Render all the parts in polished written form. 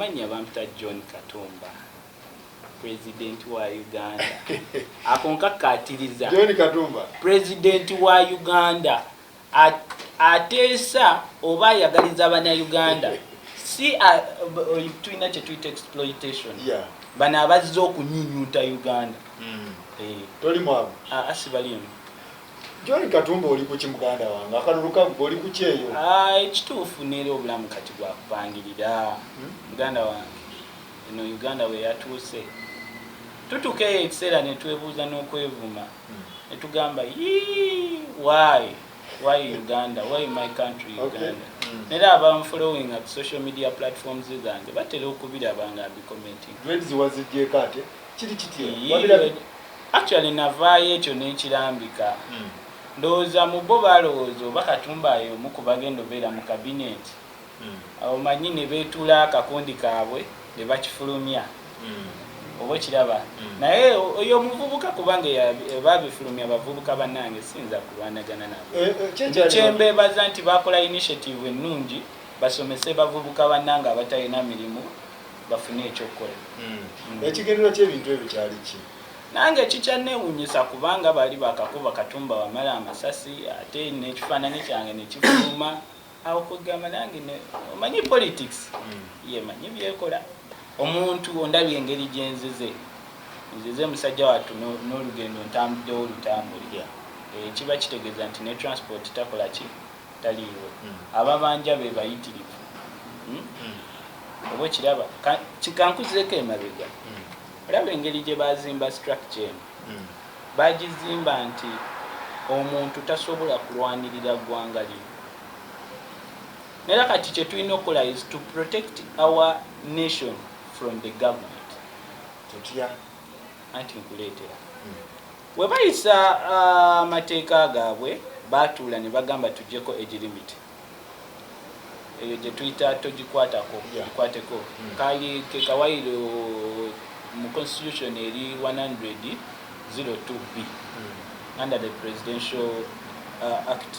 amanya bamuta John Katumba president wa Uganda akonkakatiriza John Katumba president wa Uganda atesa oba yagaliza bana Uganda si tuina kye tuyita exploitation bana abazze okunyinyuta Uganda toli mwabu asibalimu John Katumba oli ku kimuganda wange akaluluka oli ku kyeyo ekituufu neera obulamu kati bwakupangirira muganda wange eno Uganda we yatuuse tutukeyo ekiseera ne twebuuza n'okwevuma ne tugamba why Uganda, why my country Uganda. Nera abamfollowing at social media platforms zange batera okubiraba nga commenting dreads wazijje kate kiri actually navaayo ekyo n'ekirambika ndowooza mu bo balowooza oba Katumba yo mu kubagenda obeera mu cabinet omanyi ne beetula akakundi kaabwe ne bakifulumya oba kiraba naye oyo omuvubuka kubanga babifulumya abavubuka bannange sinza kulwanagana nabo kyembeebaza nti bakola initiative ennungi basomese bavubuka bannange abatalina mirimu bafune ekyokukola ekigendera ky'ebintu ebyo kyali ki nange kikyanneewuunyisa kubanga bali bakakuba Katumba wamala amasasi ate n'ekifaananyi kyange nekifuluma awo kugamba nange omanyi politics yemanyi byekola omuntu ondabye engeri gyenzize musajja wattu n'olugendo ntambuddewo olutambulira kiba kitegeeza nti ne transport takola ki taliiwo ababanja be bayitirivu oba kiraba kikankuzeko emabega olaba engeri gye bazimba structure eno bagizimba nti omuntu tasobola kulwanirira ggwanga lino nera kati kye tulina okukola is to protect our nation from the government tutya anti nkuleetera we bayisa amateeka gaabwe batuula ne bagamba tujjeko age limit eyo gye tuyita togikwatako ikwateko kali kekawayiro mu constitution eri 100:02B under the presidential act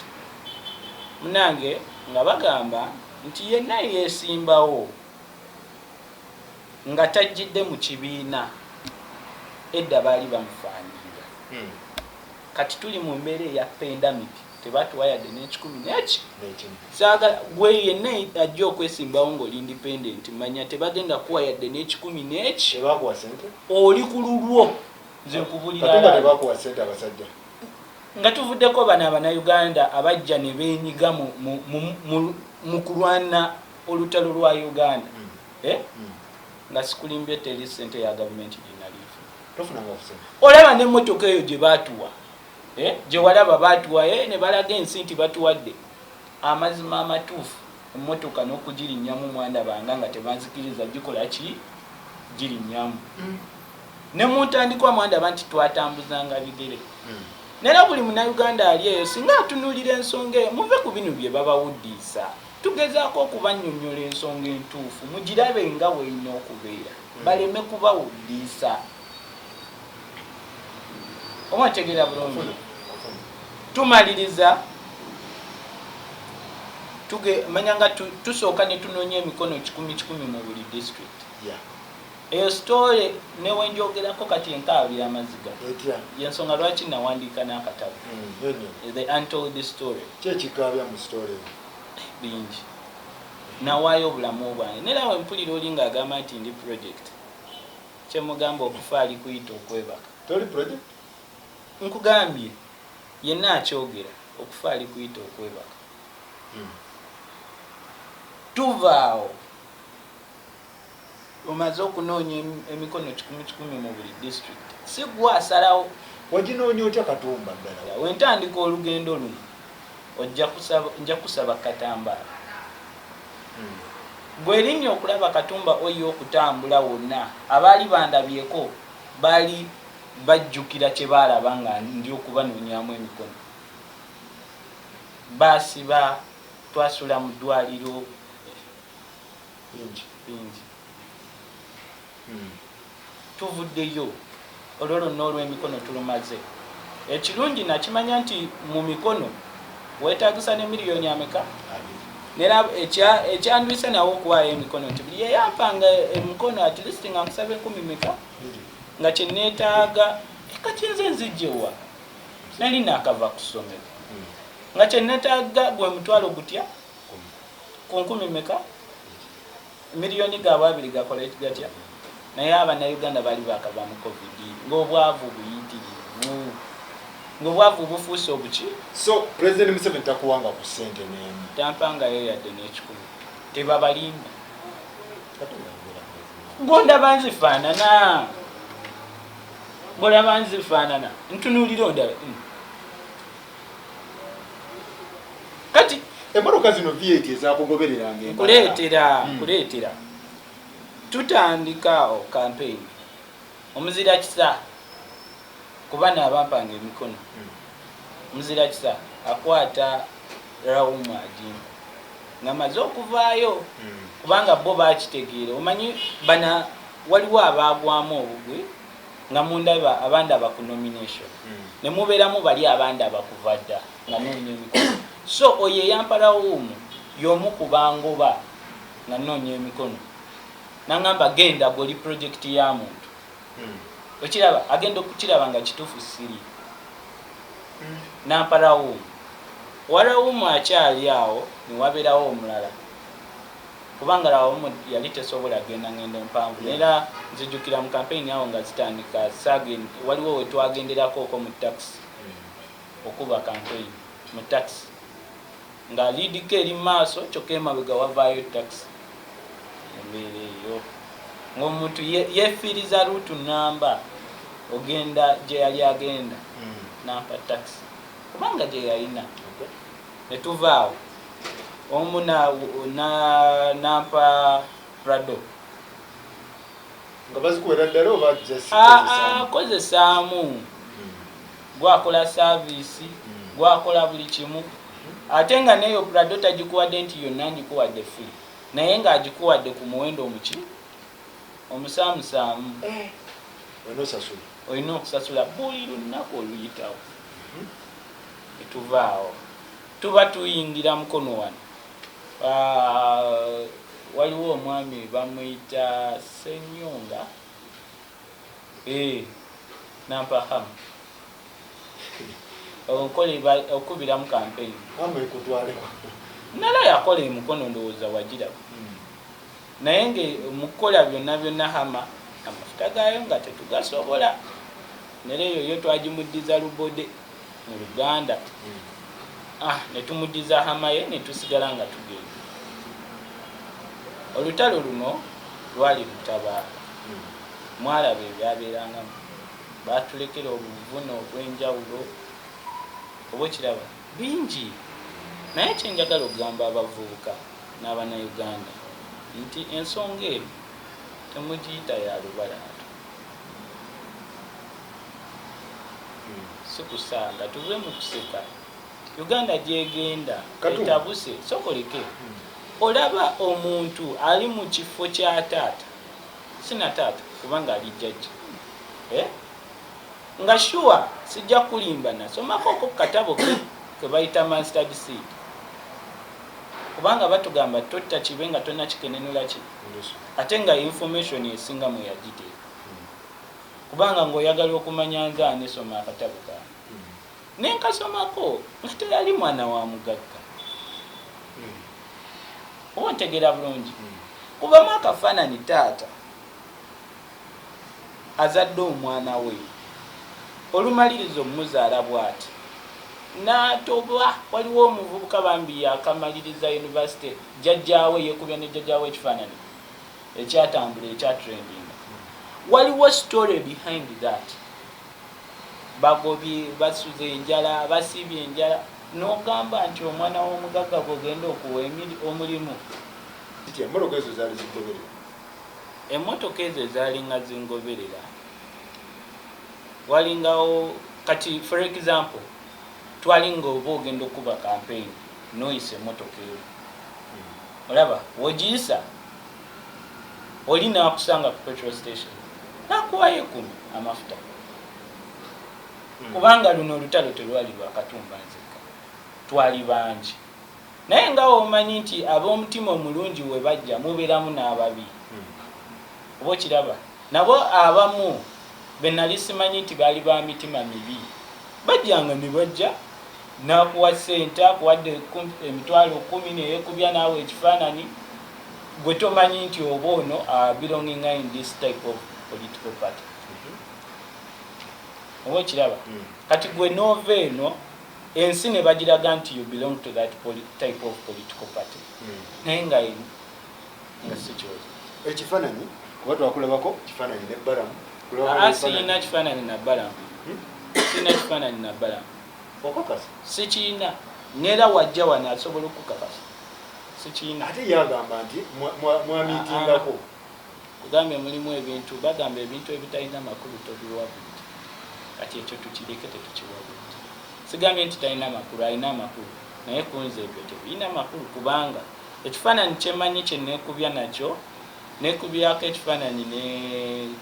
munange nga bagamba nti yenna yeesimbawo nga tajjidde mu kibiina edda baali bamufaanirira kati tuli mu mbeera eya pandemic tebatuwa yadde n'ekikumi n'eki saagala gwe yenna ajja okwesimbawo ng'oli independent manya tebagenda kuwa yadde n'ekikumi n'eki oli ku lulwo nze nkubulira nga tuvuddeko bano Abannayuganda abajja ne beenyiga mu kulwana olutalo lwa Uganda nga sikulimbye teri ssente ya gavumenti ginaliifu olaba n'emmotoka eyo gye baatuwa gye walaba baatuwa ne balaga ensi nti batuwadde amazima amatuufu emmotoka n'okugirinnyamu mwanda banga nga tebanzikiriza gikola ki girinnyamu ne muntandikwa mwandaba nti twatambuzanga bigere nera buli Munnayuganda ali eyo singa atunuulira ensonga eyo muve ku bino bye babawuddiisa tugezaako okubannyonnyola ensonga entuufu mugirabe nga weerina okubeera baleme kubawuddiisa oba ntegeera bulungi tumaliriza manya nga tusooka ne tunoonya emikono 10,000 mu buli district eyo story newenjogerako kati enkaabira amaziga yensonga lwaki nawandiika n'akatabo the untold story kyekikaabya mu story bingi nawaayo obulamu bwange nera we mpulira oli ng'agamba nti ndi project kyemugamba okufa ali kuyita okwebaka toli project nkugambye yenna akyogera okufa ali kuyita okwebaka tuvaawo omaze okunoonya emikono 10,000 mu buli district si gwe asalawo waginoonya otya Katumba ddala wentandika olugendo luno nja kusaba Katambaala bwerinnya okulaba Katumba oyo okutambula wonna abaali bandabyeko baali bajjukira kye baalaba nga ndi okubanoonyamu emikono baasiba twasula mu ddwaliro bingi tuvuddeyo olwo lwonna olw'emikono tulumaze ekirungi nakimanya nti mu mikono weetaagisa ne miliyoni ameka nera ekyandwisa nawo okuwaayo emikono nti buli yeyampanga emikono at least nga nkusaba 10 meka nga kyeneetaaga kati nze nzijjewa nali naakava ku ssomero nga kyeneetaaga gwe mutwalo gutya ku 10 meka miliyoni gaabwe 2 gakola gatya naye abannayuganda baali bakava mu covid ng'obwavu buyitirivu ng'obwavu bufuuse obuki. So President Museveni takuwanga ku ssente n'emu tampangayo yadde n'ekikulu tebabalimba ng'ondaba nzifaanana ng'olaba nzifaanana ntunuulira ondaba kati emmotoka zino V8 ezakugobereranga kuleetera tutandika campaign omuzira kisa kuba n'abampanga emikono omuzira kisa akwata rawumu ajinga ng'amaze okuvaayo kubanga bo bakitegeera omanyi bana waliwo abaagwamu obugwe nga mundaba abandaba ku nomination ne mubeeramu bali abandaba kuva dda nga noonya emikono so oyo eyampa rawumu y'omu kubangoba nga noonya emikono nangamba genda goli project ya muntu okiraba agenda okukiraba nga kituufu siri nampalawo warawumu akyali awo newabeerawo omulala kubanga rawumu yali tesobola ngenda mpanvu era nzijukira mu campaign awo nga zitandika waliwo wetwagenderako oko mu taxi okuba campaign mu taxi nga liidiko eri maaso kyokka emabega wavaayo taxi embeera eyo ng'omuntu yefiiriza ruutu namba ogenda gye yali agenda nampa taxi kubanga gye yalina netuvaawo omu nampa Prado nga bazikuwera ddala oba kozesaamu gwakola saavisi gwakola buli kimu ate nga neyo Prado tagikuwadde nti yonna ngikuwadde free naye ng'agikuwadde ku muwendo omuki omusaamusaamu olina okusasula buli lunaku oluyitawo netuvaawo tuba tuyingira mukono wano waliwo omwami bamuyita Senyonga nampahamu okubira mu campaign nala yakola emukono ndowooza wagiraba naye nge mukola byonna hama amafuta gaayo nga tetugasobola nereyo yo twagimuddiza lubode mu Luganda netumuddiza hamaye netusigala nga tugenda olutalo luno lwali lutabaala mwalaba ebyabeerangamu batulekera obuvune obw'enjawulo obwekiraba bingi naye kyenjagala okugamba abavubuka n'abannayuganda nti ensonga eyo temugiyita ya lubalaato sikusanga tuve mu kuseka Uganda gyegenda etabuse sokoleke olaba omuntu ali mu kifo kya taata sina taata kubanga ali jjajja nga shuwa sijja kulimba nasomako ko katabo ke bayita Mastered Seed kubanga batugamba totta kibe nga tonna kikenenula ki ate nga information esinga mu yagiteeka kubanga ng'oyagala okumanya nze anesoma akatabo kange nenkasomako nga teyali mwana wa mugagga oba ntegeera bulungi kubamu akafaanani taata azadde omwana we olumalirizo muzaala bw'ati n'atoba waliwo omuvubuka bambi yakamaliriza university jjajjaawe yeekubya ne jjajjaawe ekifaanani ekyatambula ekyatrendinga waliwo story behind that bagobye basuze enjala basibye enjala n'ogamba nti omwana w'omugagga bw'ogenda okuwa omulimu emmotoka ezo ezaalinga zingoberera walingawo kati for example twalinga oba ogenda okuba campaign noyisa emmotoka eyo olaba wogiyisa oli naakusanga ku petrol station nakuwayo 10 amafuta kubanga luno olutalo telwali lwakatumba nzekka twali bangi naye nga omanyi nti ab'omutima omulungi we bajja mubeeramu n'ababi oba okiraba nabo abamu be nali simanyi nti baali ba mitima mibi bajjanga ne bajja n'akuwa ssente akuwadde emitwalo 10 neyeekubya naawe ekifaananyi gwe tomanyi nti oba ono belonging in this type of political party oba okiraba kati gwe noova eno ensi ne bagiraga nti you belong to that type of political party naye nga sikyoza ekifaananyi kuba twakulabako kifaananyi nebbalamu siina kifaananyi nabbalamu siina kifaananyi nabbalamu okakasa sikiina neera wajja wano asobola okukakasa sikiina ate yagamba nti mwamiitingako kugambye mulimu ebintu bagamba ebintu ebitalina makulu tobiwabudde kati ekyo tukireke tetukiwabudde sigambye nti talina makulu alina amakulu naye kunze ebyo tebirina makulu kubanga ekifaananyi kyemanyi kyeneekubya nakyo neekubyako ekifaananyi ne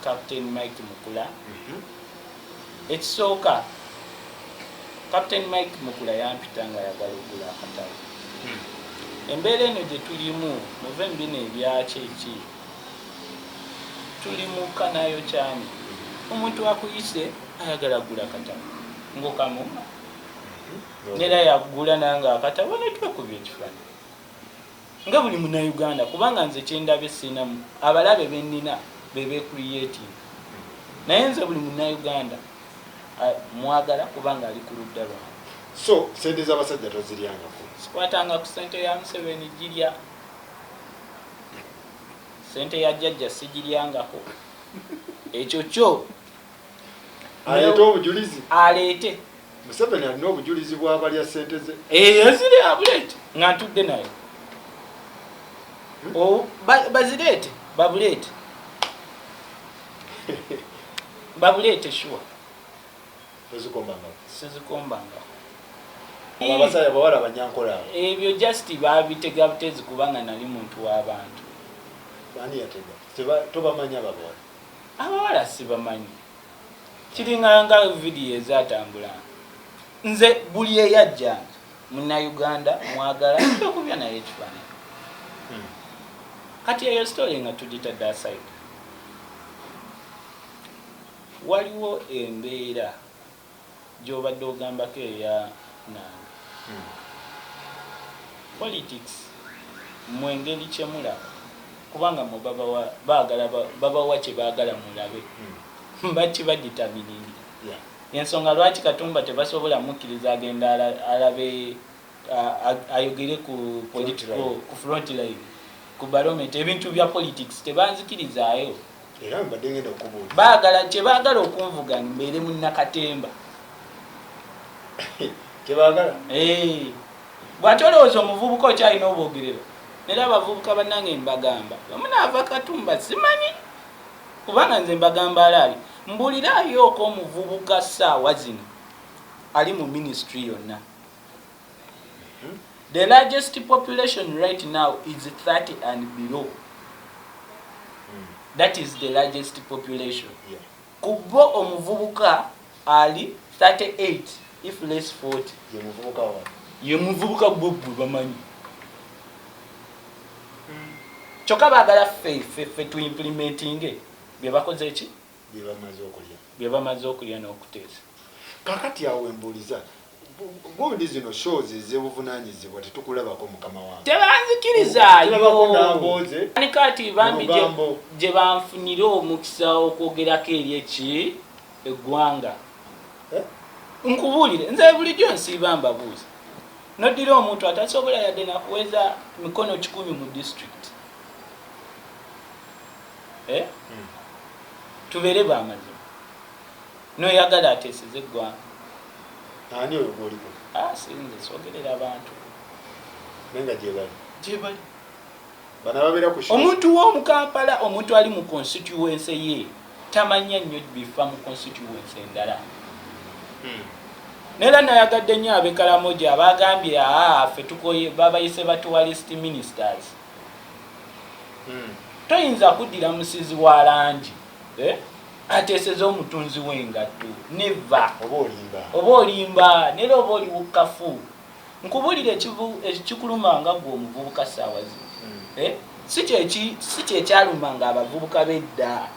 Captain Mike Mukula ekisooka Captain Mike Mukula yampita nga ayagala okugula akatale embeera eno gye tulimu muve mu bino ebyaki eki tuli mu kanayo kyani omuntu akuyise ayagala kugula akatale ng'okamuma neera yagula nanga akatabo netwekubya ekifaananyi nga buli munnauganda kubanga nze kyendabye sinamu abalabe bennina bebeecreating naye nze buli munnauganda mwagala kubanga ali ku ludda lwange so sente z'abasajja toziryangako sikwatanga ku sente ya Museveni girya sente ya jjajja sigiryangako ekyo kyo aleete obujulizi aleete Museveni alina obujulizi bw'abalya sente ze yazire abuleete nga ntudde naye bazireete babuleete babuleete shuwa sizikombangako abasaya bawala banyankola ebyo just babitega butezi kubanga nali muntu w'abantu ani yatega tobamanya babawala abawala sibamanyi kiringanga vidiyo ezatambula nze buli eyajja munnauganda mwagala okubya naye ekifaananyi kati eyo story nga tugitadde aside waliwo embeera gy'obadde ogambako eya nange politics mwengeri kyemulaba kubanga mwe babawa kye baagala mulabe bakibaditaminingi ensonga lwaki Katumba tebasobola mukkiriza agenda alabe ayogere ku political ku front line ku barometer ebintu bya politics tebanzikirizaayo era mbadde ngenda okubuuza baagala kyebaagala okunvuga mbeere munnakatemba kyebaagala bw'ate olowooza omuvubuka okyalina obwogerero nera abavubuka bannange mbagamba omunaava Katumba simanyi kubanga nze mbagamba alaali mbuliraayo oko omuvubuka ssaawa zino ali mu ministry yonna the largest population right now is 30 and below that is the largest population kubo omuvubuka ali 38 if less 40 ye muvubuka bwebwe bamanyi kyokka baagala ffe tu implementing bye bakoze eki bye bamaze okulya n'okuteesa kakati awo embuuliza gundi zino shows ez'obuvunaanyizibwa tetukulabako mukama wange tebanzikirizaayo kati bambi gye banfunire omukisa okwogerako eri eki eggwanga nkubuulire nze bulijjo nsiiba mbabuuza noddira omuntu atasobola yadde nakuweza mikono 10 mu district tubeere bamazima noyagala ateeseze eggwanga ani oyo gwoliko sinze sogerera abantu nenga gyebali bana babeera ku omuntu w'omukampala omuntu ali mu constituency ye tamanya nnyo bifa mu constituency endala neera nayagadde nnyo ab'ekalamoja abagambye ffe tukoye babayise batuwalist ministers toyinza kuddira musizi wa langi ateeseza omutunzi w'engatto neva oba olimba neera oba oli wukafu nkubulira ekikulumanga gwe omuvubuka ssaawa zino si kyekyalumanga abavubuka bedda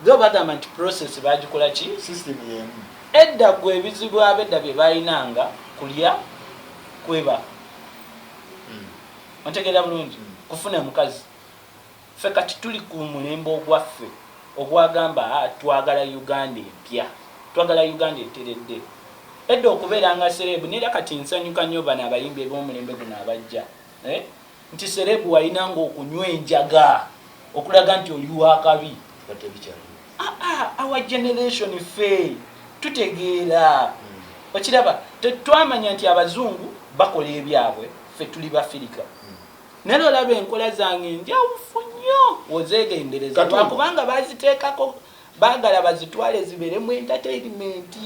go bagamba nti process bagikola ki system yemu edda gwe ebizibu abedda bye balinanga kulya kweba ontegeera bulungi kufuna mukazi ffe kati tuli ku mulembe ogwaffe ogwagamba twagala Uganda empya twagala Uganda eteredde edda okubeera nga serebu nera kati nsanyuka nnyo bano abayimbi eb'omulembe guno abajja nti serebu walinanga okunywa enjaga okulaga nti oli wakabi our generation ffe tutegeera okiraba twamanya nti abazungu bakola ebyabwe ffe tuli bafirika naye olaba enkola zange njawufu nnyo ozeegendereza lwakubanga baziteekako baagala bazitwale zibeeremu entertainment.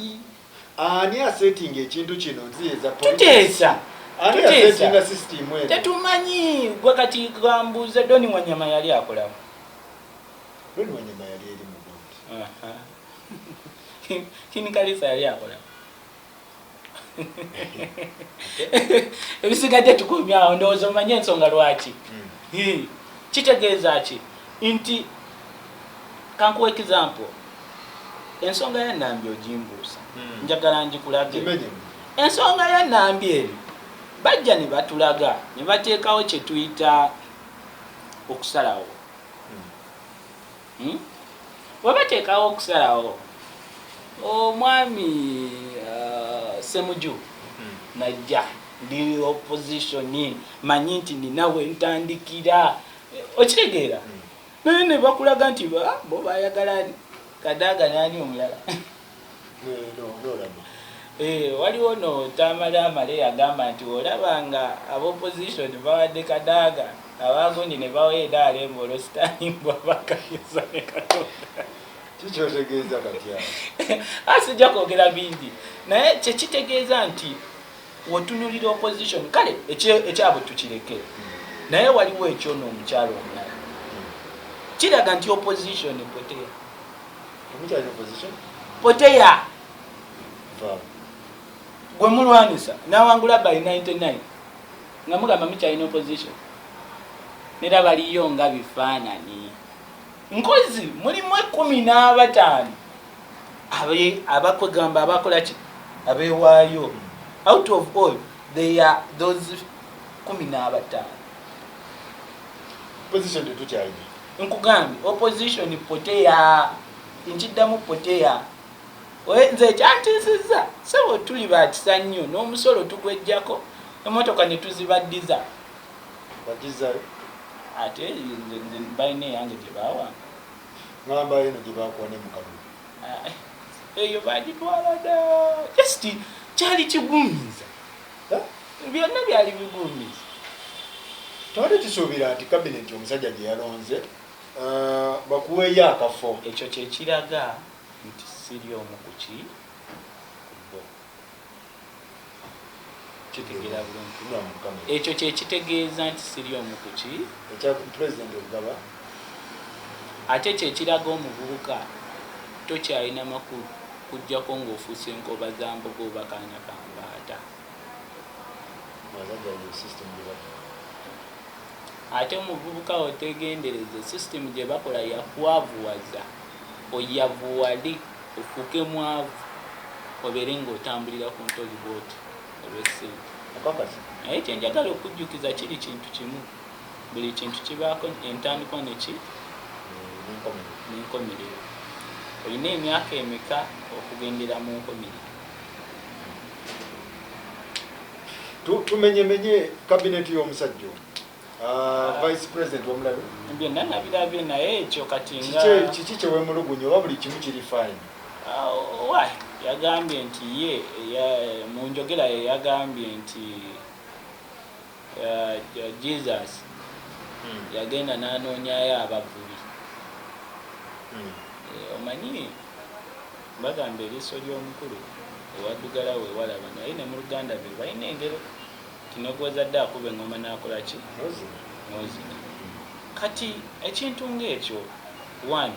Ani asetinga ekintu kino nziyeza tuteesa asetinga system eno tetumanyi gwe kati gambuuze Doni Wanyama yali akolamu Doni Wanyama yali eri mu Burundi Kini Kalisa yali akolamu ebisigadde tukumyawo ndowooza omanye ensonga lwaki kitegeeza ki nti kankuwa example ensonga ya Nambi ogimbuusa njagala ngikulage ensonga ya Nambi eri bajja ne batulaga ne bateekawo kye tuyita okusalawo wabateekawo okusalawo omwami Semuju najja ndi opposition manyi nti ninawe ntandikira okitegeera naye ne bakulaga nti bo bayagala Kadaga nani omulala waliwo no Tamalamale yagamba nti olabanga ab'opposition bawadde Kadaga abagundi ne baweeda alembolo sitani bwabakaliza ne Katonda kikyotegeeza katya asijja kwogera bingi naye kyekitegeeza nti wotunulira opposition kale ekyabo tukireke naye waliwo ekyono omukyalo omulala kiraga nti opposition poteya poteya gwe mulwanisa nawangula by 99 nga mugamba mukyalina opposition nera baliyo nga bifaanani nkozi mulimu 15 abakwegamba abakola ki abeewaayo out of all they are those 15 opposition tetukyalina nkugambye opposition poteya nkiddamu poteya nze kyantiisizza sebo tuli bakisa nnyo n'omusolo tugwejjako emotoka ne tuzibaddiza ate balina eyange gye baawanga ngamba eno gye baakuwa ne mukalu eyo bagitwala dda just kyali kigumiza byonna byali bigumiza tewali kisuubira nti kabineti omusajja gye yalonze bakuweeyo akafo ekyo kyekiraga nti siri omu kuki bo kitegeera bulungi ekyo kyekitegeeza nti siri omu kuki ekya pulezidenti ogaba ate kyekiraga omuvubuka tokyalina makulu kujjako ng'ofuuse enkoba za mbogo oba kaanya kambaata ate omuvubuka otegendereze system gye bakola yakwavuwaza oyavuwali ofuuke mwavu obeere ng'otambulira ku ntoli bwoti olw'essente naye kyenjagala okujjukiza kiri kintu kimu buli kintu kibaako entandikwa neki n'enkomerero olina emyaka emeka okugendera mu nkomerero tumenyemenye kabineti y'omusajja vice president omulala byonna nabirabye naye ekyo kati nga kiki kyewemulugunya oba buli kimu kiri fine yagambye nti ye mu njogera ye yagambye nti Jesus yagenda n'anoonyayo abavubi omanyi bagamba eriiso ly'omukulu ewaddugala wewalaba naye ne mu Luganda be balina engero tinogwezadde akuba engoma n'akola ki nozina kati ekintu ng'ekyo one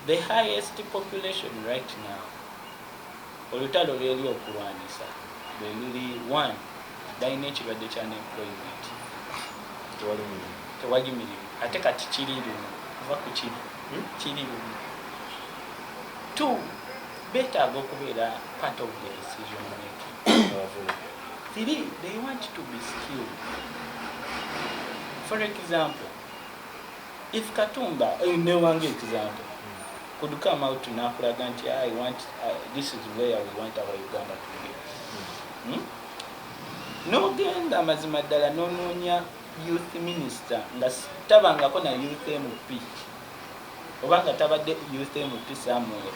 the highest population right now olutalo lweri okulwanisa beluli one balina ekibadde kya unemployment tewali mirimu ate kati kiri lumu kuva ku kiri lumu. Two, beetaaga okubeera part of the decision making. Three, they want to be skilled. For example, if Katumba, newange example, could come out to Nakulaga and say, I want, this is where we want our Uganda to be. No genda mazima ddala nononya youth minister nga tabangako na youth MP oba nga tabadde youth MP somewhere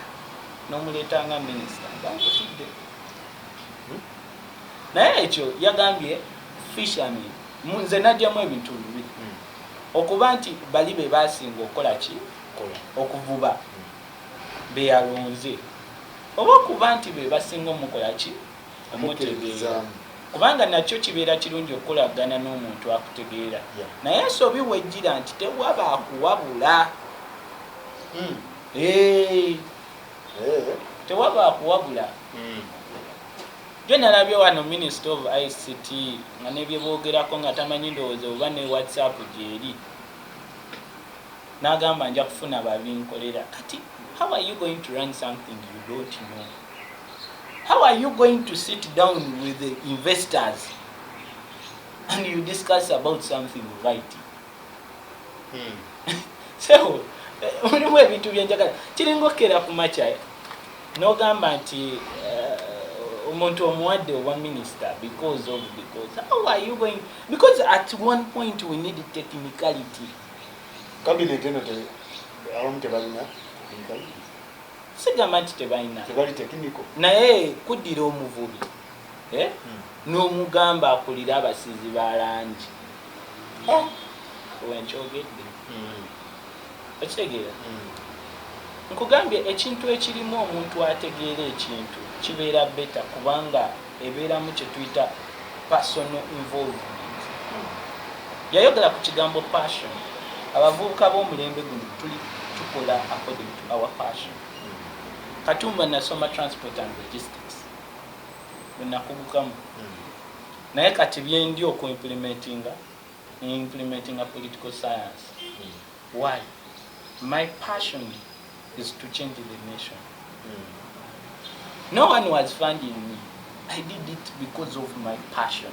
n'omuleetanga minister bakutidde. Naye ekyo yagambye fishermen nze najjamu ebintu bibiri okuba nti bali be basinga okukola ki okuvuba beyalonze oba okuba nti be basinga omukola ki omutegeeza kubanga nakyo kibeera kirungi okukolagana n'omuntu akutegeera naye sobi wejjira nti tewaba akuwabula tewaba akuwabula. Jo nalabye wano Minister of ICT nga nebyebogerako nga tamanyi ndowooza oba ne WhatsApp gyeri n'agamba nja kufuna babinkolera. Kati how are you going to run something you don't know? How are you going to sit down with the investors and you discuss about something right? So, mulimu ebintu byenjagala kiringokera ku macha n'ogamba nti omuntu omuwadde owa minister because how are you going, because at one point we need technicality. Cabinet eno abamu tebalina technicality. Sigamba nti tebalina technical naye kuddira omuvubi n'omugamba akulira abasizi ba langi wenkyogedde ekitegeera nkugambye ekintu ekirimu omuntu ategeera ekintu kibeera beta kubanga ebeeramu kye tuyita personal involvement. Yayogera ku kigambo passion. Abavubuka b'omulembe guno tukola according to our passion. Katumba nasoma transport and logistics bwenakugukamu naye kati byendi oku implementing a political science. Why? My passion is to change the nation. No one was funding me. I did it because of my passion.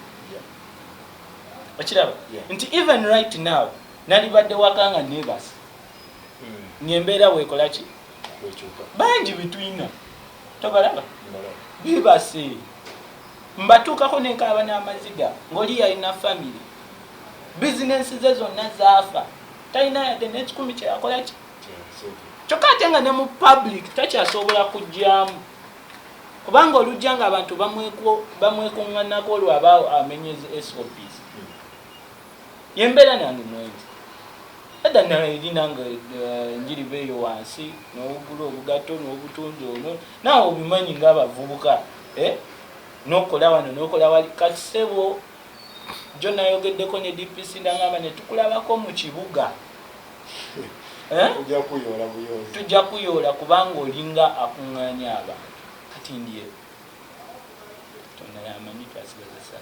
Nti even right now nalibadde wakanga neighbors nyembeera wekola ki bangi bitwina tobalaba bibase mbatuukako nenkaaba n'amaziga ng'oli yalina family bizinensi ze zonna zaafa talina yadde n'ekikumi kyeyakola ki kyokka ate nga ne mu public takyasobola kujjamu kubanga olujja nga abantu bamwekuŋŋanako olwaba amenyeze SOPs yembeera nange mwenzi edda nalina nga njiri beeyo wansi n'obugula obugato n'obutunzi ono naawe obimanyi ng'abavubuka n'okola wano n'okola wali kati ssebo jo nayogeddeko ne DPC ndangamba ne tukulabako mu kibuga tujja kuyoola kubanga olinga akuŋŋaanya abantu kati ndiye tonna yamanyi twasigaza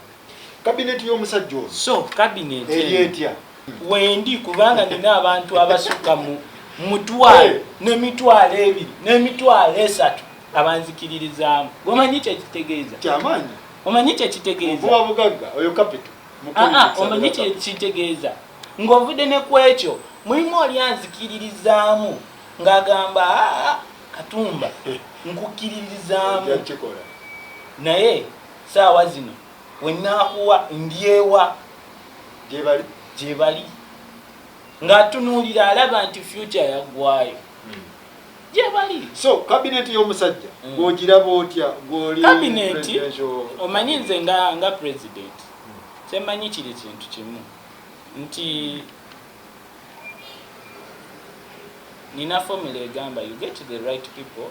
cabinet y'omusajja oyo so cabinet eyetya wendi kubanga nina abantu abasukka mu mutwalo n'emitwalo ebiri n'emitwalo esatu abanzikiririzaamu. Omanyi kyekitegeeza? Kyamaanyi. Omanyi kyekitegeeza? Obuwa bugagga oyo capital. Omanyi kyekitegeeza? Ng'ovudde ne ku ekyo mulimu oli anzikiririzaamu ng'agamba Katumba nkukiririzaamu naye saawa zino wenaakuwa ndyewa gyebali ng'atunuulira alaba nti future yaggwayo gyebali. So cabinet y'omusajja gw'ogiraba otya gw'oli cabinet omanyi nze nga president semanyi kiri kintu kimu nti nina formula egamba you get the right people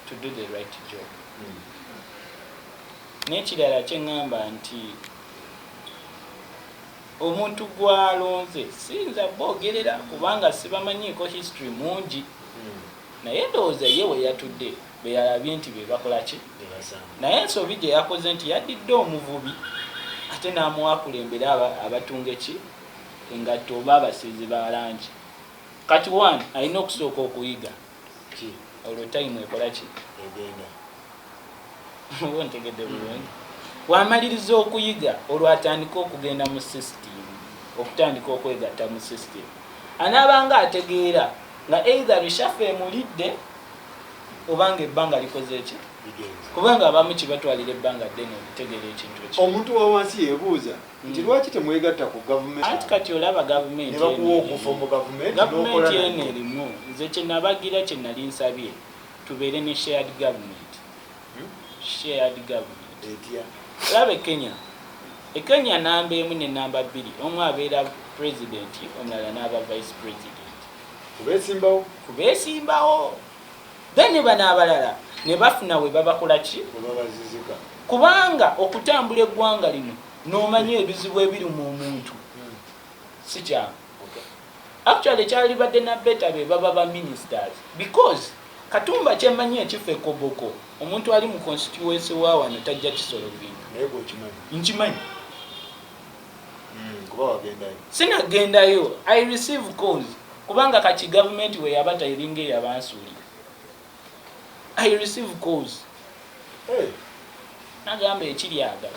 to do the right job. N'ekirala kyeŋŋamba nti omuntu gw'alonze siyinza boogerera kubanga sibamanyiiko history mungi naye ndowooza ye we yatudde be yalabye nti be bakola ki naye ensobi gye yakoze nti yaddidde omuvubi ate n'amuwa kulembera abatunga eki engatto oba abasiizi ba langi kati one alina okusooka okuyiga olwo time ekola ki oba ntegedde bulungi wamaliriza okuyiga olwo atandika okugenda mu system okutandika okwegatta mu system anaabanga ategeera nga either reshafe emulidde obanga ebbanga likoze eki kubanga abamu kibatwalira ebbanga ddene okutegeera ekintu eki omuntu wa wansi yeebuuza nti lwaki temwegatta ku gavumenti anti kati olaba gavumenti ne bakuwa okufa mu gavumenti gavumenti eno erimu nze kye nabagira kye nali nsabye tubeere ne shared government shared government etya olaba Kenya namba emu ne namba bbiri omu abeera president omulala n'aba vice president kubeesimbawo then bano abalala ne bafuna we babakola ki kubanga okutambula eggwanga lino n'omanya ebizibu ebiri mu omuntu si kyangu actually kyalibadde na beta be baba ba ministers because Katumba kyemmanyi ekifo ekoboko omuntu ali mu constituency wa wano tajja kisolovinga nkimanyi sinagendayo I receive calls kubanga kati government we yabata iringe yabansuli I receive calls nagamba ekiri aga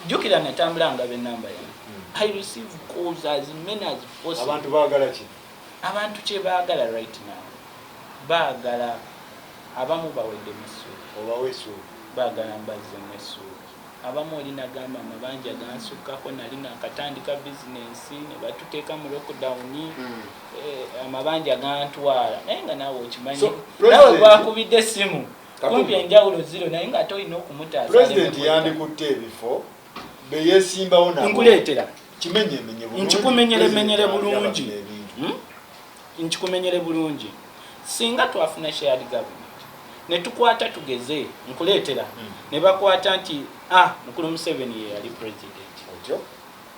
jukira natambula nga be namba yange I receive calls as many as possible abantu baagala ki abantu kye baagala right now baagala abamu bawedde mesuubi obaweesuubi baagala mbazze mesuubi abamu oli nagamba amabanja gansukkako nali nakatandika bizinensi ne batuteeka mu lockdown amabanja gantwala naye nga naawe okimanyi nawe bakubidde essimu kumpi enjawulo ziro naye nga tolina okumutaasa president yandikutte ebifo beyesimbawo nabo nkuleetera nkikumenyere bulungi nkikumenyere bulungi singa twafuna shared government ne tukwata tugeze nkuleetera ne bakwata nti mukulu Museveni ye yali president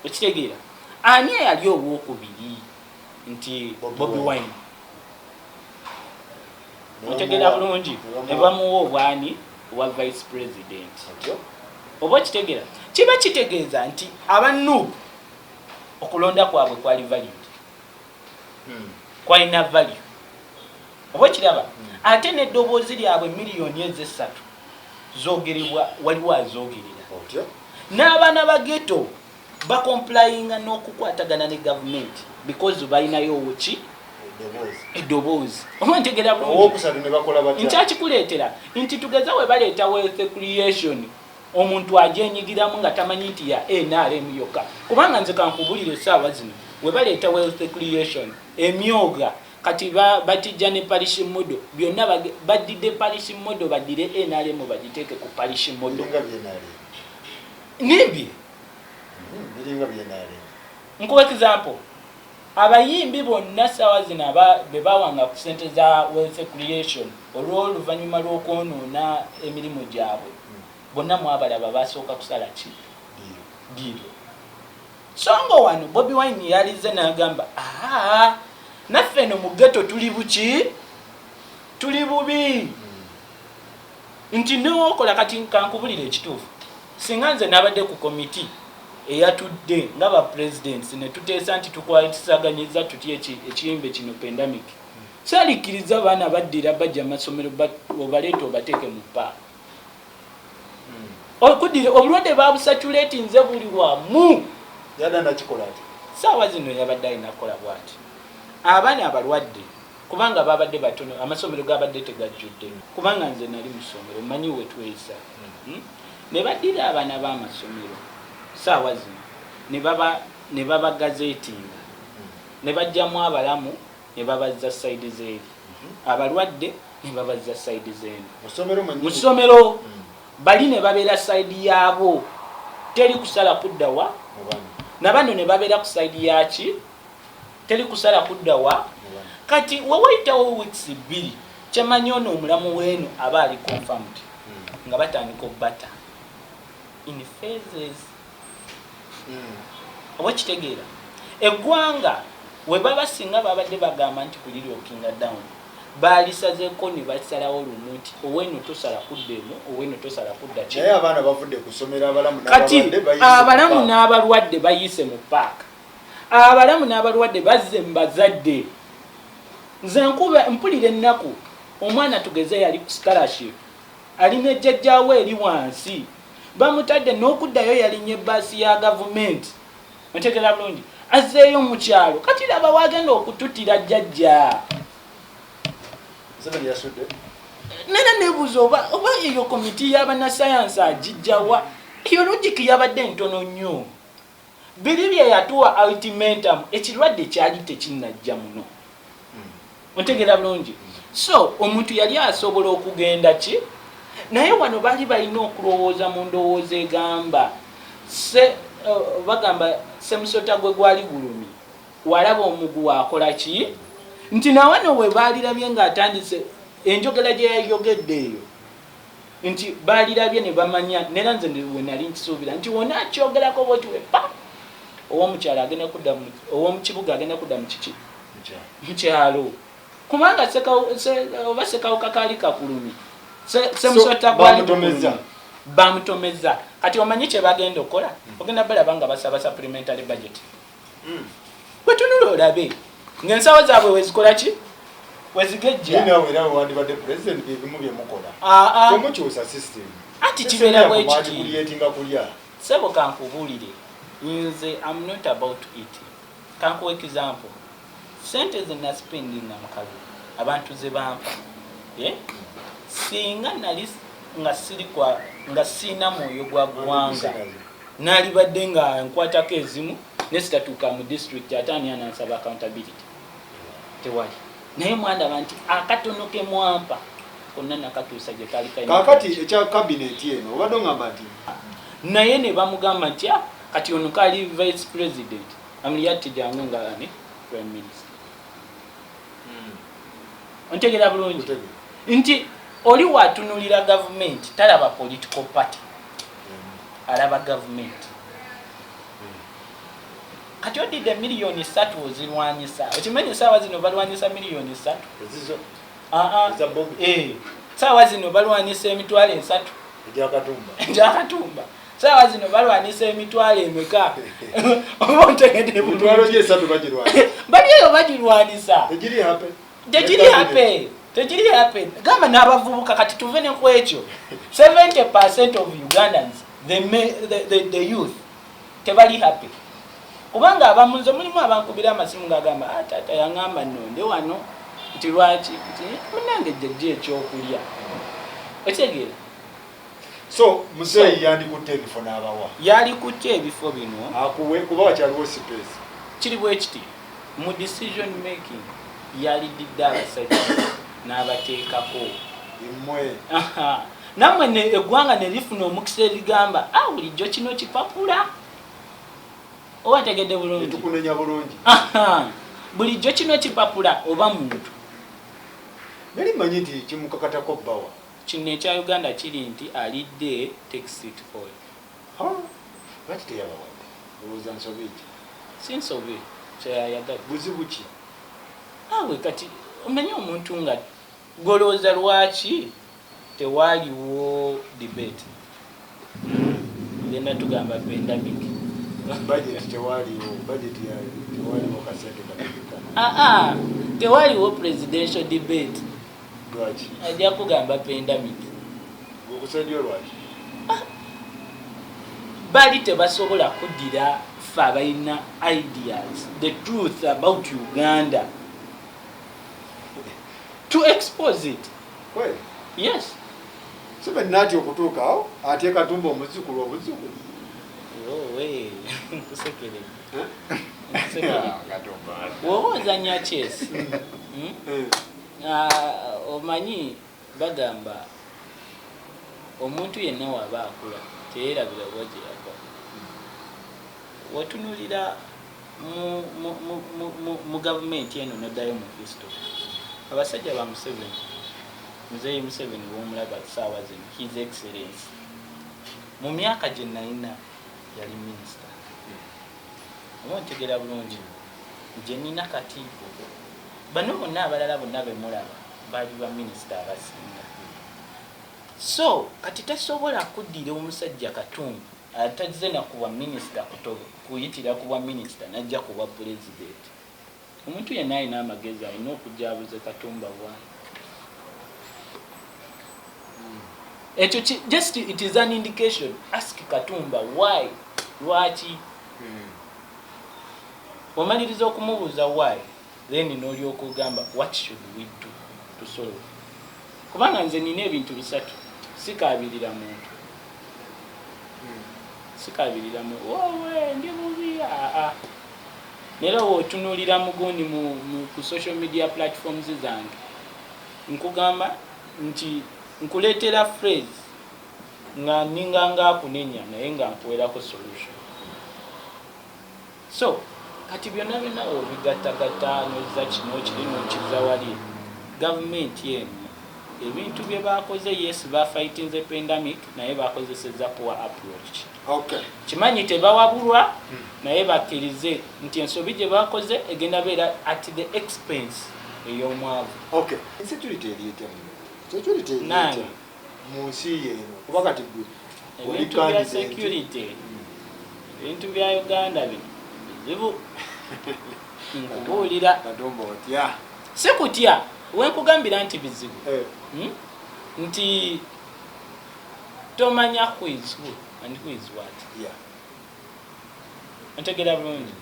okitegeera ani yali obwokubiri nti Bobi Wine otegeera bulungi ne bamuwa obwani wa vice president oba kitegeera kiba kitegeeza nti abanuupu okulonda kwabwe kwali valid kwalina value oba kiraba ate n'eddoboozi lyabwe miliyoni ez'essatu zoogerebwa waliwo azoogerera n'abaana ba ghetto bakomplayinga n'okukwatagana ne gavumenti because balinayo ki eddoboozi oba ntegeera bulungi nkyakikuleetera nti tugeza we baleeta wealth creation omuntu ajenyigiramu nga tamanyi nti ya NRM yokka kubanga nze kankubulire essaawa zino we baleeta wealth creation emyoga kati batijja ne parish modo byonna badidde parish modo badire NRM bagiteeke ku parish modo nibye nkuwa example abayimbi bonna ssaawa zino bebawanga ku ssente za wealth creation olw'oluvannyuma lw'okwonoona emirimu gyabwe bonna mwabalaba basooka kusala ki diiro songo wano Bobi Wine yalize n'agamba naffe no mu ghetto tuli buki tuli bubi nti nookola kati kankubulira ekituufu singa nze nabadde ku komiti eyatudde nga ba presidents ne tuteesa nti tukwatisaganyiza tuti ekiyimbe kino pandemic salikiriza baana baddira bajja amasomero obaleeta obateeke mu paa okudire obulwadde babusatulate nze buli wamu yada nakikola ati saawa zino yabadde alina kukola bwati abaana abalwadde kubanga babadde batono amasomero gabadde tegajjudde kubanga nze nali musomero manyi wetweza ne baddira abaana b'amasomero saawa zino ne baba gazetinga ne bajjamu abalamu ne babazza sayidi zeeri abalwadde ne babazza sayidi zeenu mu ssomero bali ne babeera sayidi yaabo teri kusala kuddawa nabano ne babeera ku sayidi yaki teri kusala kuddawa kati wewayitawo weeks bbiri kyemanyi ono omulamu weenu aba ali confirmed nga batandika obbata in phases oba kitegeera eggwanga we baba singa babadde bagamba nti kuliryokinga down baalisazeeko ne basalawo lumu nti oweno tosala kuddemu oweno tosala kudda ki naye abaana bavudde kusomera abalamu kati abalamu n'abalwadde bayise mu paaka abalamu n'abalwadde bazze mu bazadde nze nkuba mpulira ennaku omwana tugeze yali ku scholarship alina ejjajjaawe eri wansi bamutadde n'okuddayo yalinnya ebbaasi ya gavumenti otegeera bulungi azzeeyo mu kyalo kati laba wagenda okututira jjajja nena nebuuza oba eyo komiti y'abanasayansi agijjawa eyo logiki yabadde ntono nnyo biri bye yatuwa ultimatum ekirwadde kyali tekinnajja muno otegeera bulungi so omuntu yali asobola okugenda ki naye wano baali balina okulowooza mu ndowooza egamba bagamba semusota gwe gwali gulumi walaba omugu wakola ki nti nawano we baalirabye ng'atandise enjogera gye yayogedde eyo nti baalirabye ne bamanya nera nze we nali nkisuubira nti wona akyogerako bwetiwe pa ow'omukyalo agenda kudda ow'omukibuga agenda kudda mu kiki mukyalo kubanga oba sekawuka kaali kakulumi semusota gwali bamutomeza kati omanyi kye bagenda okukola ogenda balaba nga basaba supplementary budget bwetunula olabe ng'ensawo zaabwe wezikola ki wezigejja ati kibeera bwekiti sebo kankubuulire nze am not about it kankuwa example sente ze naspendinga mukazi abantu ze bampa singa nali nga sina mwoyo gwa ggwanga nalibadde nga nkwatako ezimu nesitatuuka mu district ate ani anansaba accountability tewali naye mwandaba nti akatono ke mwampa konna nakatuusa gye kali kakati ekya kabineti eno obadde ongamba nti naye ne bamugamba nti kati ono kaali vice president amuliyatti jangu nga ani prime minister ontegeera bulungi nti oli watunulira gavumenti talaba political party alaba gavumenti kati odidde miliyoni 3 ozirwanyisa okimanyi saawa zino balwanyisa miliyoni 3 saawa zino balwanyisa emitwalo 3 egyakatumba saawa zino balwanyisa emitwalo emeka oba ontegedde bali eyo bagirwanisa tegiri happen gamba n'abavubuka kati tuve ne ku ekyo 70% of Ugandans the youth tebali happy kubanga abamunze mulimu abankubira amasimu ngagamba tata yangamba nonde wano nti lwaki nti munange jjajja ekyokulya otegeera so muzeeyi yandikutte ebifo n'abawa yalikutte ebifo bino akuwe kuba wakyaliwo space kiri bwe kiti mu decision making yalididde abasajja n'abateekako emmwe nammwe eggwanga ne lifuna omukisa erigamba bulijjo kino kipapula oba tegedde bulungi tukunenya bulungi bulijjo kino kipapula oba muntu nali manyi nti kimukakatako bbawa kino ekya Uganda kiri nti alidde taxit oil lwaki teyabawadde olowooza nsobe eki si nsobe kyeyayagadde buzibu ki awe kati omanyi omuntu nga golooza lwaki tewaaliwo debate genda tugamba pandemic budget tewaliwo kasente katekana tewaliwo presidential debate lwaki ajja kugamba pandemic okusendio lwaki bali tebasobola kuddira fe abalina ideas the truth about Uganda to expose it kweli yes sibe nati okutuukawo ate katumba omuzukulu obuzukulu kusekere woba ozanya chess omanyi bagamba omuntu yenna waba akula teyerabira bwagye yava watunulira mu gavumenti eno noddayo mu history abasajja ba Museveni muzeeyi Museveni w'omulaba saawa zino his excellence mu myaka gye nalina yali minisita oba ntegeera bulungi gye nina katiiko bano bonna abalala bonna bemulaba bali ba minisita abasinga. So kati tasobola kuddira omusajja Katumba atazze na kuba minisita kuyitira kuba minisita najja kuba president. Omuntu yenna alina amagezi alina okujjabuza Katumba bwani. Just it is an indication. Ask Katumba why. Lwaki? Omaliriza okumubuuza why, then n'olyoka ogamba what should we do to solve. Kubanga nze nina ebintu bisatu. Sikabirira muntu. Sikabirira muntu. Wowe ndi mubi. Nera wotunuulira mugundi ku social media platforms zange. Nkugamba nti nkuleetera phrase nga ninganga akunenya naye nga nkuwerako solution. So kati byonna byonna obigattagatta noza kino kiri nokiza wali gavumenti yemu ebintu bye bakoze yes bafightinze pandemic naye bakozeseza poor approach. Okay. Kimanyi tebawabulwa naye bakkirize nti ensobi gye bakoze egenda beera at the expense ey'omwavu. Okay. Insecurity elietemu. Security elietemu. Munsi yeno. Kuba kati ebintu bya security. Ebintu bya Uganda bino bizibu. Nkubuulira. Katumba otya. Si kutya. Wenkugambira nti bizibu. Nti tomanya who is who and who is what. Yeah. Ntegera bulungi.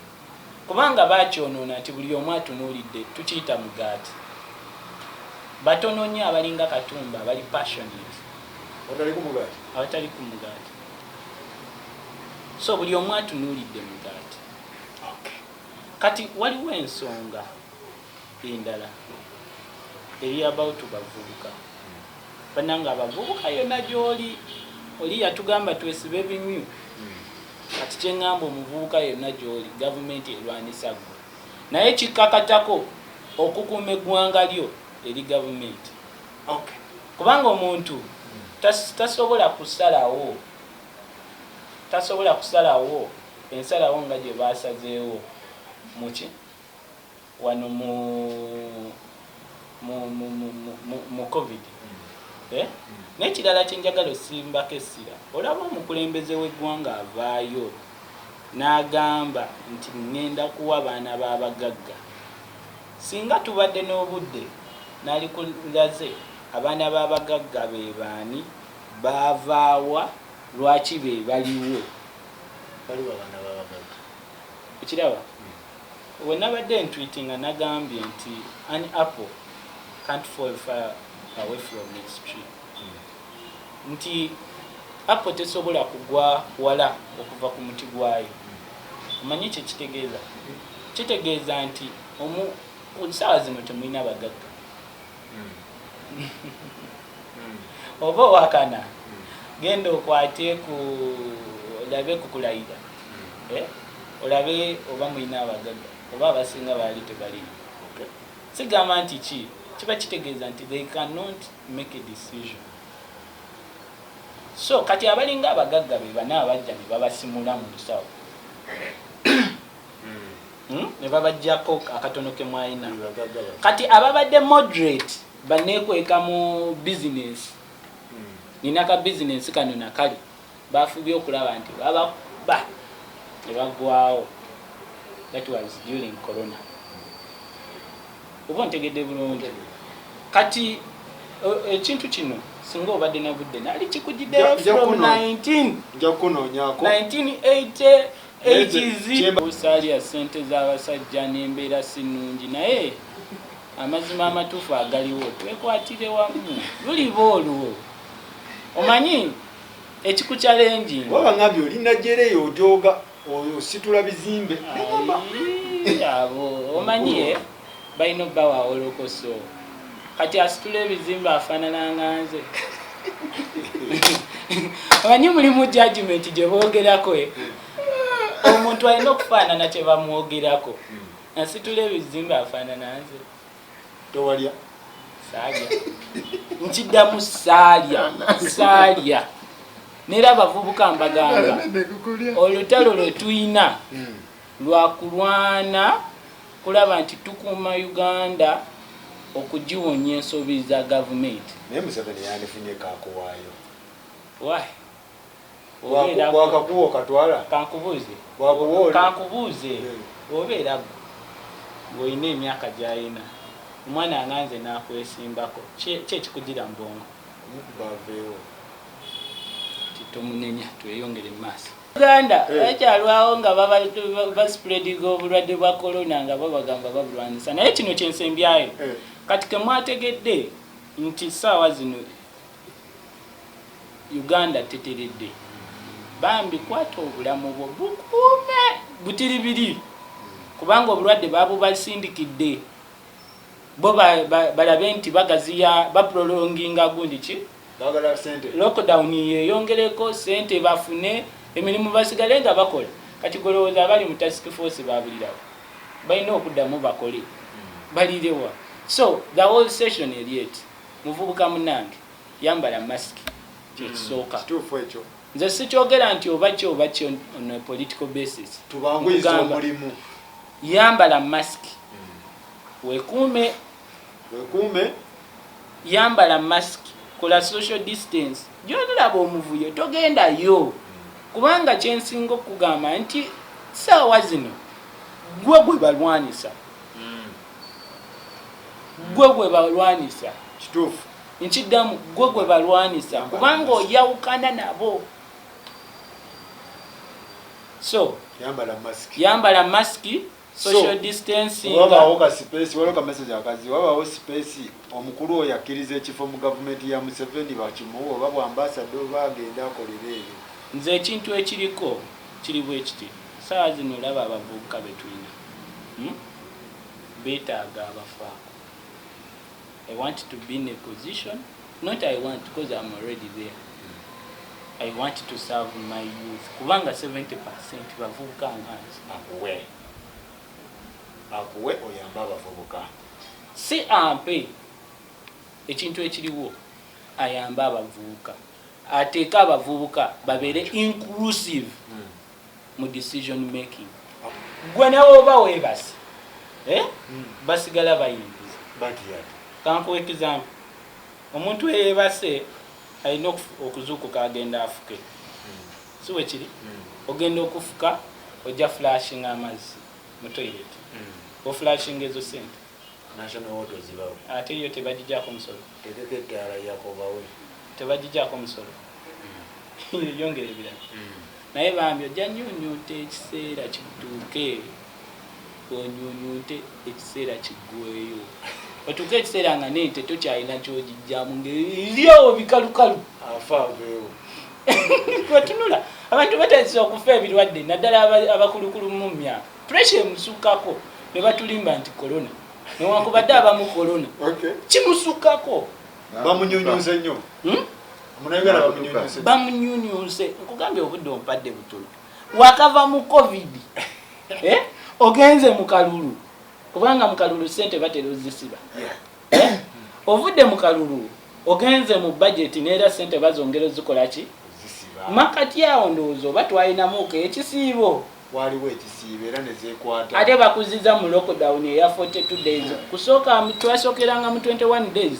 Kubanga bakyonoona nti buli omu atunuulidde tukiyita mugaati. Batono nnyo abalinga Katumba bali passionate. Otali ku mugaati. Abatali ku mugaati. So buli omu atunuulidde mugaati. Okay. Kati waliwo ensonga endala eri about bavubuka. Bananga abavubuka yonna gy'oli oli yatugamba twesibe bimyu. Kati kyengamba omuvubuka yonna gy'oli gavumenti erwanisa gwe. Naye kikkakatako okukuuma eggwanga lyo eri gavumenti. Okay. Kubanga omuntu tasobola kusalawo ensalawo nga gye basazeewo muki wano mu COVID. N'ekirala kyenjagala osimbako essira olaba omukulembeze w'eggwanga avaayo n'agamba nti ŋŋenda kuwa abaana b'abagagga. Singa tubadde n'obudde n'ali kulaze abaana b'abagagga be baani baavaawa lwaki be baliwo. Baliwo abaana b'abagagga. Ekiraba we nabadde ntweetinga nagambye nti an apple can't fall far away from its tree. Nti apple tesobola kugwa wala okuva ku muti gwayo. Omanyi kye kitegeeza? Kitegeeza nti ssaawa zino temulina bagagga. Oba owakana genda okwate olabe kukulayira. Olabe oba mulina abagagga oba abasinga baali tebalina. Sigamba nti kiba kitegeeza nti they cannot make a decision. So kati abalinga abagagga be bana abajja ne babasimula mu nsawo. Ne babajjako akatono ke mwayina. Kati ababadde moderate baneekweka mu business. Nina ka business kano nakali bafubye okulaba nti ba ne bagwawo. That was during corona. Oba ntegedde bulungi. Kati ekintu kino singa obadde na budde nali kikujidde from 1980s usalya sente z'abasajja n'embeera sinungi naye amazima amatuufu agaliwo twekwatire wamu lulibo olwo. Omanyi ekiku challenge waba ngambye olina jereyo ojoga ositula bizimbe abo omanyi balina obbawa olokoso kati asitula ebizimbe afaanana nga nze. Omanyi mulimu judgment gye boogerako omuntu alina okufaanana kye bamwogerako. Asitula ebizimbe afaanana nze. Towalya saalya nkiddamu saalya nera abavubuka mbagamba olutalo lwe tuyina lwa kulwana kulaba nti tukuuma Uganda okugiwonya ensobi za gavumenti. naye Museveni yandifunye kakuwaayo Why? wakakuwa okatwala kankubuuze obeera ng'olina emyaka gy'alina omwana anganze n'akwesimbako kyekikugira mu bwongo baveewo titomunenya tweyongere mu maaso. Uganda bakyalwawo nga baspreadinga obulwadde bwa corona nga babagamba babulwanyisa, naye kino kyensembyayo kati kemwategedde nti ssaawa zino Uganda teteredde, bambi kwata obulamu bwo bukuume butiribiri, kubanga obulwadde babubasindikidde bo balabe nti bagaziya baprolonginga gundi ki lockdown yeyongereko sente bafune emirimu basigale nga bakola. Kati golowooza abali mu task force babulirawo balina okuddamu bakole balirewa. So the whole session erieti muvubuka munange yambala mask kyekisooka. kituufu ekyo Nze sikyogera nti oba kyo on a political basis. tubanguyiza omulimu. Yambala mask wekuume yambala mask, kola social distance, gyolaba omuvuyo togendayo, kubanga kyensinga okugamba nti ssaawa zino gwe balwanisa gwe balwanisa kituufu nkiddamu gwe balwanisa kubanga oyawukana nabo. So yambala mask, social distancing. Wabawo ka space, waliwo ka message akazi, wabawo space omukulu oyo akkiriza ekifo mu gavumenti ya Museveni bakimuwa oba bwambassador bagenda akolera eyo. Nze ekintu ekiriko kiri bwe kiti, ssaawa zino olaba abavubuka betulina beetaaga abafaako. I want to be in a position, not I want because I'm already there. I want to serve my youth. Kubanga 70% bavubuka nganzi. Akuwe oyamba abavubuka. Si ampe ekintu ekiriwo ayamba abavubuka. Ateeka abavubuka babeere inclusive mu decision making. Gwe nawe oba weebase basigala bayingiza. Kankuwa example, omuntu eyeebase alina okuzuukuka agenda afuke. Si we kiri? Ogenda okufuka ojja flashing amazzi mu toilet. Oflashing ezo sente. National Water zibawo. Ate yo tebagijjaako musolo. Tetetettala yakobawe. Tebagijjaako musolo. Yongere ebirala. Naye bambi ojja nnyunyunte ekiseera kituuke. Onyunyunte ekiseera kiggweyo. Otuuke ekiseera nga nente tokyalina ky'ogijjamu ng'eryawo bikalukalu. Afaaveewo. Kwetunula abantu batandise okufa ebirwadde naddala abakulukulu mu myaka. Pressure emusukkako ne batulimba nti corona. Newankubadde abamu corona. Kimusukkako. Bamunyunyunse nnyo. Munayagala bamunyunyunse. Bamunyunyunse. Nkugambye obudde ompadde butono. Wakava mu COVID. Ogenze mu kalulu. Kubanga mu kalulu sente batera ozisiba. Ovudde mu kalulu ogenze mu budget n'era sente bazongera zikola ki? Makati awo ndowooza oba twalinamuko ekisiibo. Waliwo ekisiibo era ne zeekwata. Ate bakuziza mu lockdown eya 42 days. Kusooka twasookeranga mu 21 days.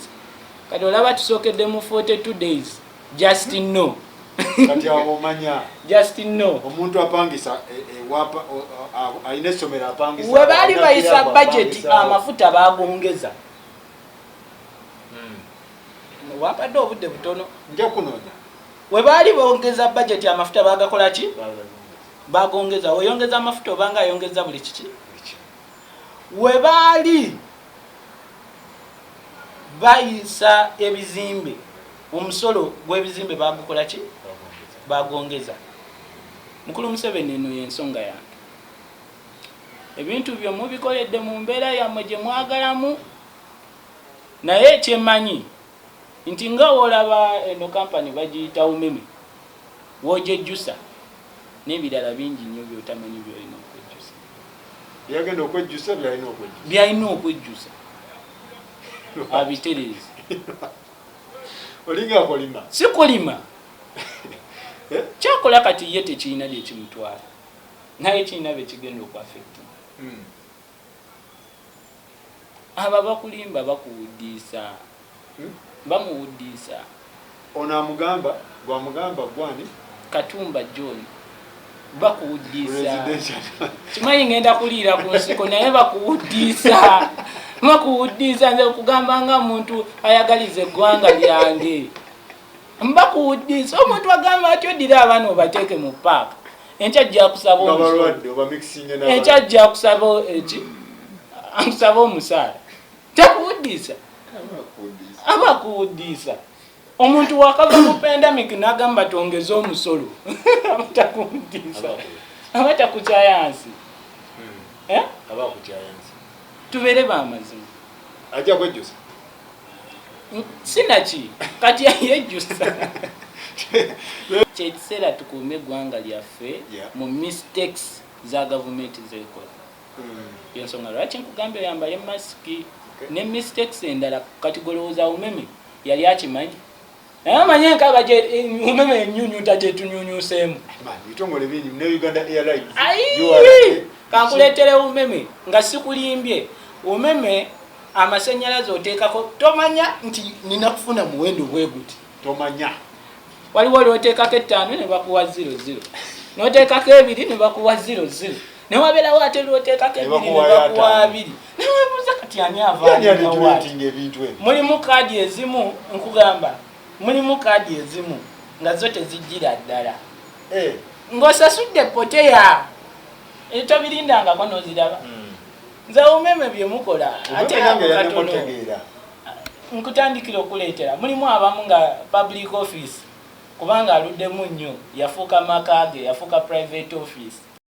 Kati olaba tusookedde mu 42 days. Just no. Kati awo omanya. Just no. Omuntu apangisa alina essomero apangisa. We baali bayisa budget amafuta baagongeza. Wampadde obudde butono. Nja kunoonya. We baali bongeza budget amafuta baagakola ki? Bagongeza. Oyongeza amafuta obanga ayongeza buli kiki? We baali bayisa ebizimbe. Omusolo gw'ebizimbe bagukola ki? Bagongeza. Mukulu Museveni eno y'ensonga yange. Ebintu byo mubikoledde mu mbeera yammwe gye mwagalamu. Naye ekyemanyi nti nga olaba eno kampani bagiyita umeme wojejjusa n'ebirala bingi nnyo by'otamanyi by'olina okwejjusa. Byagenda okwejjusa byalina okwejjusa. Abiterezi. Olinga akolima. Si kulima. Kyakola kati ye tekirina bye kimutwala. Naye kirina bye kigenda okwaffekti. aba bakulimba bakuwuddisa bamuwuddisa ono amugamba gwamugamba gwani Katumba John bakuwuddisa kimanyi ngenda kuliira ku nsiko naye bakuwuddisa bakuwuddisa nze kugamba nga muntu ayagaliza eggwanga lyange mbakuwuddisa omuntu agamba atyo ddira abaana obateeke mu paaka enkya ajja kusaba enkya ajja kusaba eki akusaba omusaala takuwuddisa abakuwuddisa omuntu wakava mu pandemic n'agamba tongeza omusolo abatakuwuddisa abatakucayansi tubeere bamazima ajja kwejjusa sinaki kati yejjusa kyekiseera tukuume eggwanga lyaffe mu mistakes za gavumenti zekola yensonga lwaki nkugambye oyambale masiki ne mistakes endala kati golowooza umeme yali akimanyi naye amanye nkaba umeme ennyunyuta gyetunyunyuseemu kankuleetere umeme nga sikulimbye umeme amasannyalaze oteekako tomanya nti nina kufuna muwendo bwe guti tomanya waliwo lwoteekako 5 ne bakuwa 00 noteekako 2 ne bakuwa 00 newabeerawo ate lwoteekako 2 ne bakuwa 2 newebuuza kati ani avaaninawaati mulimu kaadi ezimu nkugamba mulimu kaadi ezimu nga zo tezijjira ddala ng'osasudde poteya tobirindangako n'oziraba nze umeme byemukola ate katono nkutandikira okuleetera mulimu abamu nga public office kubanga aluddemu nnyo yafuuka makage yafuuka private office